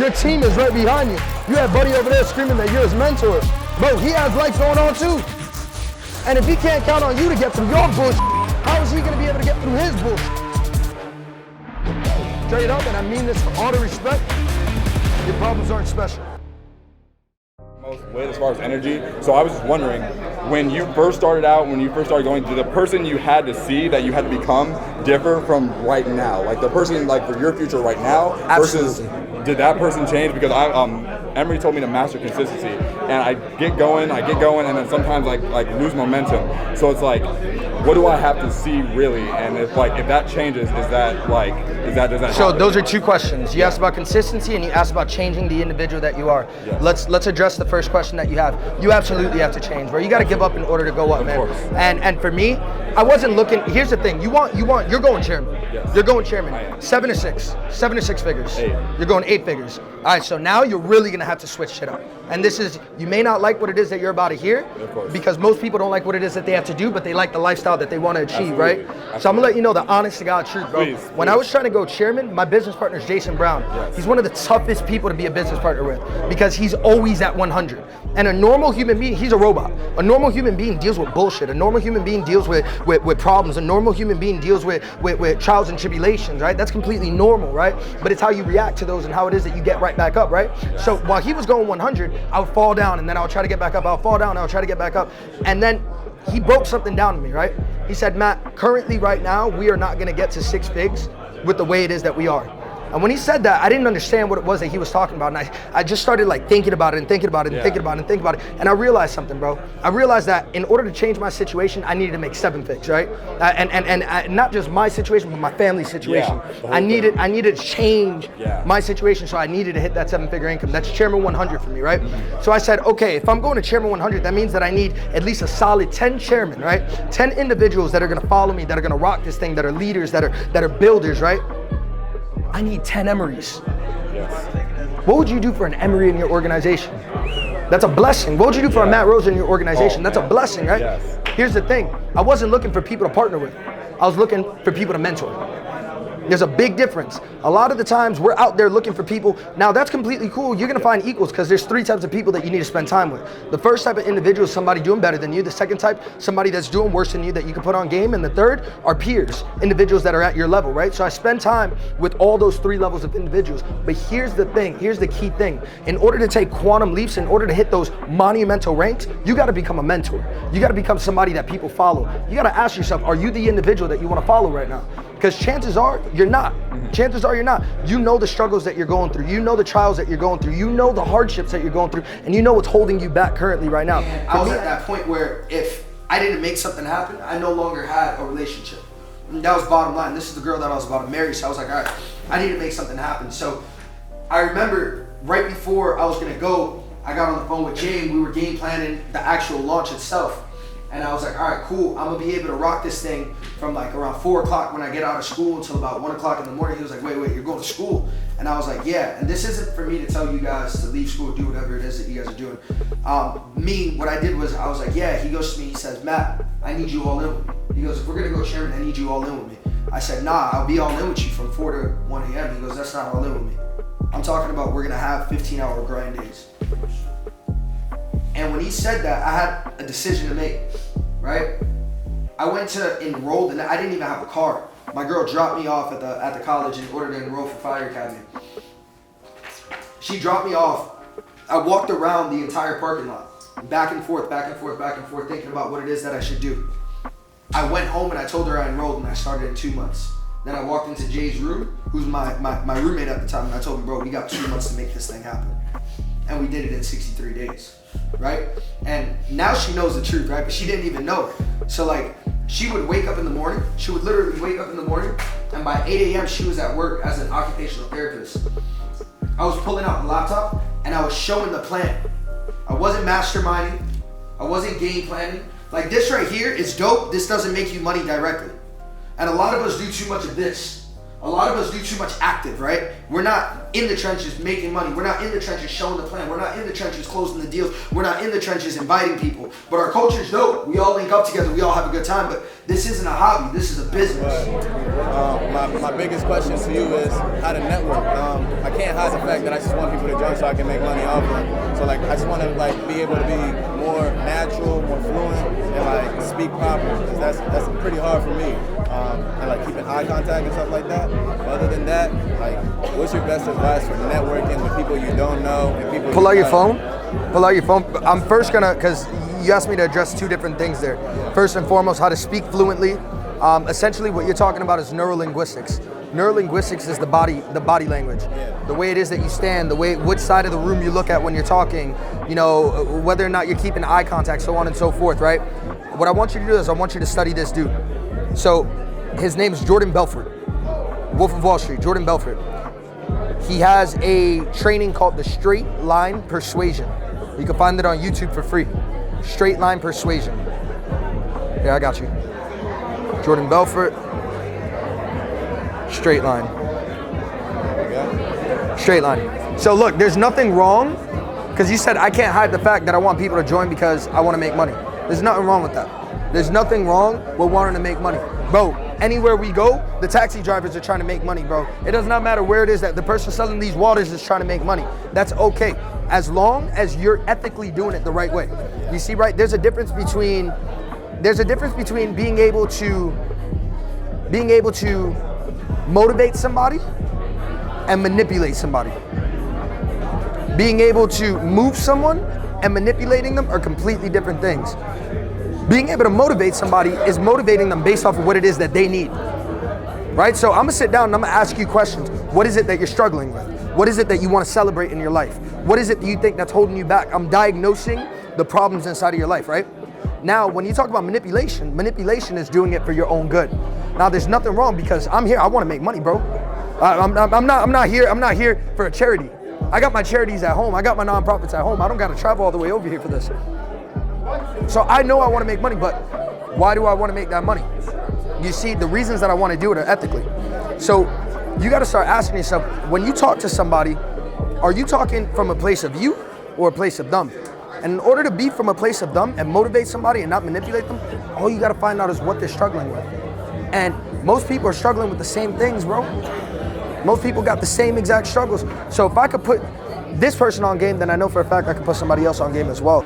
Your team is right behind you. You have Buddy over there screaming that you're his mentor. Bro, he has life going on too. And if he can't count on you to get through your bullshit, how is he gonna be able to get through his bullshit? Straight up, and I mean this with all the respect, your problems aren't special. Most weight as far as energy. So I was just wondering, when you first started out, when you first started going, did the person you had to see that you had to become differ from right now? Like the person like for your future right now versus did that person change? Because Emery told me to master consistency, and I get going, and then sometimes like lose momentum. So it's like, what do I have to see really? And if that changes, does that So happen? those are two questions. You asked about consistency and you asked about changing the individual that you are. Yes. Let's address the first question that you have. You absolutely have to change, bro. You got to give up in order to go up, man. Of course. And for me, I wasn't looking. Here's the thing. You're going chairman. Yes. You're going chairman. I am. 7 to 6 figures. 8. You're going 8 figures. All right. So now you're really gonna have to switch shit up. And this is, you may not like what it is that you're about to hear, Of course. because most people don't like what it is that they have to do, but they like the lifestyle that they want to achieve, Absolutely. right? So I'm gonna let you know the honest to God truth, bro. Please, When I was trying to go chairman, my business partner is Jason Brown. Yes. He's one of the toughest people to be a business partner with because he's always at 100. And a normal human being, he's a robot. A normal human being deals with bullshit. A normal human being deals with problems. A normal human being deals with trials and tribulations, right? That's completely normal, right? But it's how you react to those and how it is that you get right back up, right? So while he was going 100, I would fall down and then I would try to get back up. I'll fall down, I'll try to get back up. And then he broke something down to me, right? He said, Matt, currently right now, we are not gonna get to 6 figs with the way it is that we are. And when he said that, I didn't understand what it was that he was talking about. And I just started like thinking about it and thinking about it and Yeah. thinking about it and thinking about it. And I realized something, bro. I realized that in order to change my situation, I needed to make 7 figs, right? And not just my situation, but my family's situation. Yeah, the whole I needed to change Yeah. my situation, so I needed to hit that 7-figure income. That's Chairman 100 for me, right? So I said, okay, if I'm going to Chairman 100, that means that I need at least a solid 10 chairmen, right? 10 individuals that are gonna follow me, that are gonna rock this thing, that are leaders, that are builders, right? I need 10 Emerys. Yes. What would you do for an Emery in your organization? That's a blessing. What would you do for a Matt Rosa in your organization? That's a blessing, right? Yes. Here's the thing. I wasn't looking for people to partner with. I was looking for people to mentor. There's a big difference. A lot of the times we're out there looking for people. Now that's completely cool. You're gonna find equals because there's 3 types of people that you need to spend time with. The first type of individual is somebody doing better than you. The second type, somebody that's doing worse than you that you can put on game. And the third are peers, individuals that are at your level, right? So I spend time with all those 3 levels of individuals. But here's the thing, here's the key thing. In order to take quantum leaps, in order to hit those monumental ranks, you gotta become a mentor. You gotta become somebody that people follow. You gotta ask yourself, are you the individual that you wanna follow right now? Because chances are you're not. Chances are you're not. You know the struggles that you're going through. You know the trials that you're going through. You know the hardships that you're going through. And you know what's holding you back currently right now. I was at that point where if I didn't make something happen, I no longer had a relationship. And that was bottom line. This is the girl that I was about to marry. So I was like, all right, I need to make something happen. So I remember right before I was gonna go, I got on the phone with Jay and we were game planning the actual launch itself. And I was like, all right, cool. I'm gonna be able to rock this thing from like around 4 o'clock when I get out of school until about 1 o'clock in the morning. He was like, wait, you're going to school? And I was like, yeah. And this isn't for me to tell you guys to leave school, do whatever it is that you guys are doing. What I did was, I was like, yeah. He goes to me, he says, Matt, I need you all in with me. He goes, if we're gonna go chairman, I need you all in with me. I said, nah, I'll be all in with you from 4 to 1 a.m. He goes, that's not all in with me. I'm talking about we're gonna have 15-hour grind days. And when he said that, I had a decision to make, right? I went to enroll, and I didn't even have a car. My girl dropped me off at the college in order to enroll for Fire Academy. She dropped me off. I walked around the entire parking lot, back and forth, thinking about what it is that I should do. I went home and I told her I enrolled and I started in 2 months. Then I walked into Jay's room, who's my roommate at the time, and I told him, bro, we got 2 months to make this thing happen. And we did it in 63 days, right? And now she knows the truth, right? But she didn't even know it. So like, she would wake up in the morning, she would literally wake up in the morning, and by 8 a.m. she was at work as an occupational therapist. I was pulling out the laptop and I was showing the plan. I wasn't masterminding, I wasn't game planning. Like this right here is dope, this doesn't make you money directly. And a lot of us do too much of this. A lot of us do too much active, right? We're not in the trenches making money. We're not in the trenches showing the plan. We're not in the trenches closing the deals. We're not in the trenches inviting people. But our culture's dope. We all link up together. We all have a good time. But this isn't a hobby. This is a business. My biggest question to you is how to network. I can't hide the fact that I just want people to join so I can make money off them. So like I just want to like be able to be more natural, more fluent, and like speak proper. Because that's pretty hard for me. And like keeping eye contact and stuff like that. But other than that, like, what's your best advice for networking with people you don't know and people? Pull out your phone. Pull out your phone. I'm first gonna, because you asked me to address two different things there. First and foremost, how to speak fluently. Essentially, what you're talking about is neurolinguistics. Neurolinguistics is the body language. The way it is that you stand, the way, which side of the room you look at when you're talking, you know, whether or not you're keeping eye contact, so on and so forth, right? What I want you to do is I want you to study this dude. So his name is Jordan Belfort, Wolf of Wall Street, Jordan Belfort. He has a training called the Straight Line Persuasion. You can find it on YouTube for free. Straight Line Persuasion. Yeah, I got you. Jordan Belfort. Straight line. Straight line. So look, there's nothing wrong, because you said I can't hide the fact that I want people to join because I want to make money. There's nothing wrong with that. There's nothing wrong with wanting to make money. Bro, anywhere we go, the taxi drivers are trying to make money, bro. It does not matter where it is that the person selling these waters is trying to make money. That's okay, as long as you're ethically doing it the right way. You see, right? There's a difference between being able to motivate somebody and manipulate somebody. Being able to move someone and manipulating them are completely different things. Being able to motivate somebody is motivating them based off of what it is that they need, right? So I'm gonna sit down and I'm gonna ask you questions. What is it that you're struggling with? What is it that you wanna celebrate in your life? What is it that you think that's holding you back? I'm diagnosing the problems inside of your life, right? Now, when you talk about manipulation, manipulation is doing it for your own good. Now, there's nothing wrong, because I'm here, I wanna make money, bro. I'm not here for a charity. I got my charities at home. I got my nonprofits at home. I don't gotta travel all the way over here for this. So I know I want to make money, but why do I want to make that money? You see, the reasons that I want to do it are ethically. So you got to start asking yourself, when you talk to somebody, are you talking from a place of you or a place of them? And in order to be from a place of them and motivate somebody and not manipulate them, all you got to find out is what they're struggling with. And most people are struggling with the same things, bro. Most people got the same exact struggles. So if I could put this person on game, then I know for a fact I could put somebody else on game as well.